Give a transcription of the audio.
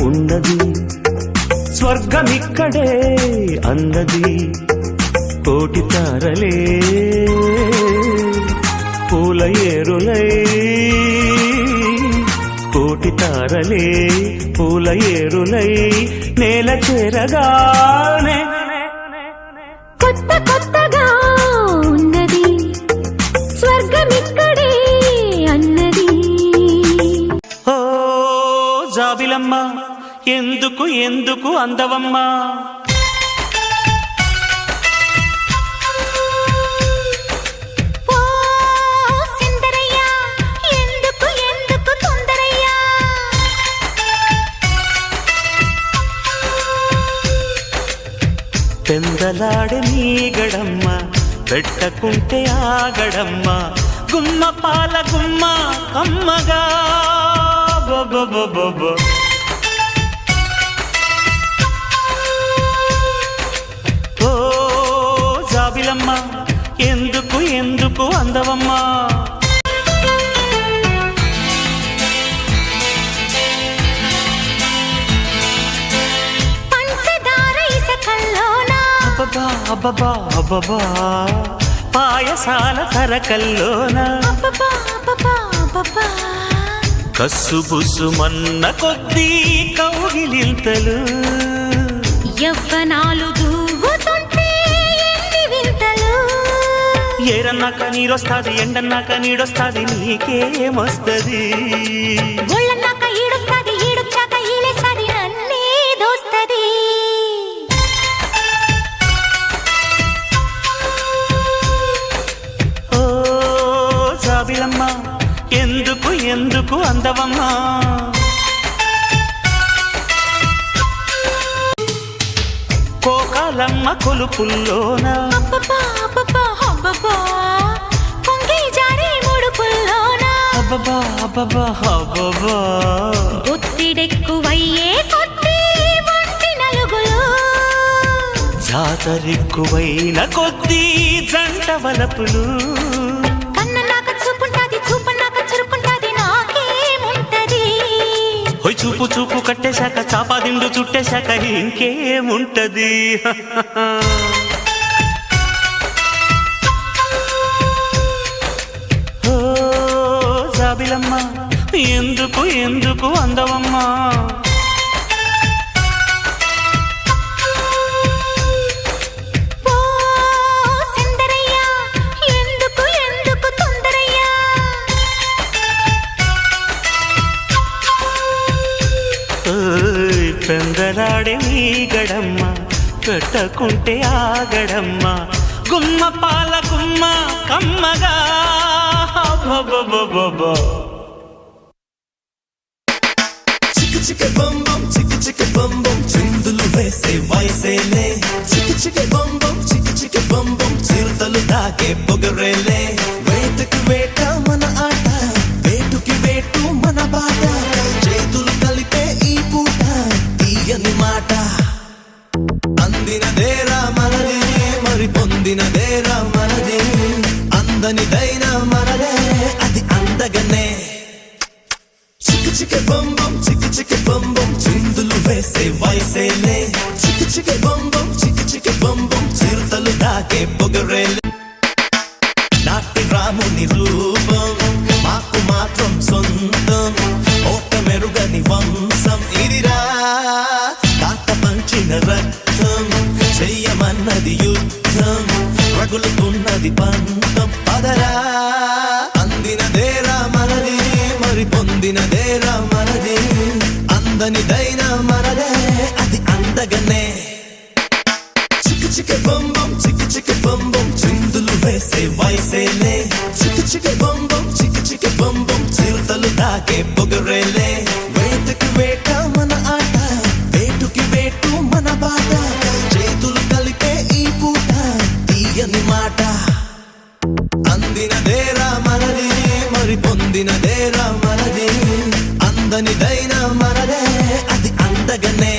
ఉన్నది స్వర్గమిక్కడే అన్నది కోటి తారలే పూల ఏరులై కోటి తారలే పూల ఏరులై నేల చేరగానే కొత్త కొత్తగా ఉన్నది స్వర్గమిక్కడే అన్నది. ఓ జాబిలమ్మ ఎందుకు ఎందుకు అందవమ్మా పెందలాడే నీగడమ్మ పెట్టకుంటే ఆగడమ్మ గుమ్మ పాల గుమ్మ కమ్మగా ఓ జాబిలమ్మ ఎందుకు ఎందుకు అందవమ్మా అబ్బబా అబ్బబా పాయసాల తరకల్లోన కస్సు బుస్సు మన్న కొద్దీ కౌగిలింతలు యవ్వనాలు దూవుతుంటే ఎన్ని వింతలు. ఏరన్నాక నీరొస్తాది ఎండన్నాక నీడొస్తాది నీకేమొస్తది ఒళ్ళన్నాక ఈడొస్తాది ఈడొచ్చాక ఈలేస్తాది నన్నే దోస్తది. జాబిలమ్మ ఎందుకు ఎందుకు అందవమ్మా కోకాలమ్మ కొలుపుల్లోన పొంగి జారి ముడుపుల్లోన ఒత్తిడెక్కువయ్యే కొద్దీ వంటి నలుగులు జాతరెక్కువైన కొద్దీ జంట వలపులు చూపు చూపు కట్టేశాక చాపాదిండు చుట్టేశాక ఇంకేముంటది ఓ జాబిలమ్మ ఎందుకు ఎందుకు అందవమ్మా పెందలాడే నీగడమ్మ పెట్టకుంటే ఆగడమ్మ గుమ్మ పాల గుమ్మ కమ్మగా చిక్కు చిక్కు బొంబం చిక్కు చిక్కు బొంబం చిందులు వేసే వయసేలే చిక్కు చిక్కు బొంబం చిక్కు చిక్కు బొంబం చిరుతలు దాకే పొగరేలే వేటకు వేట మన ఆట వేటుకి వేటు మన బాట చేతులు కలిపే ఈ పూట తీయని మాట అందినదేరా మనదే మరి పొందినదేరా మనదే అందనిదైనా మనదే అది అందగనే చిక్కు చిక్కు బొంబం చిక్కు చిక్కు బొంబం చిందులు వేసే వయసేలే చిక్కు చిక్కు బొంబం చిక్కు చిక్కు బొంబం చిరుతలు దాకే పొగరేలే నాటి రాముని రూపం మాకు మాత్రం సొంతం ఓట మెరుగని వంశం ఇదిరా తాత పంచిన రక్తం చెయ్యమన్నది యుద్ధం రగులుతున్నది పంతం పదరా అందినదేరా మనది మరి పొందినదేరా మనది అందనిదైనా మనదే అది అందగనే చిక్కు చిక్కు బొంబం చిక్కు చిక్కు బొంబం చిందులు వేసే వయసేలే చిక్కు చిక్కు బొంబం చిక్కు చిక్కు బొంబం చిరుతలు దాకే పొగరేలే వేటకి వేట మన ఆట వేటుకి వేటు మన బాట చేతులు కలిపే ఈ పూట తీయని మాట అందినదేరా మనది మరి పొందినదేరా మనది అందనిదైనా మనదే అది అందగనే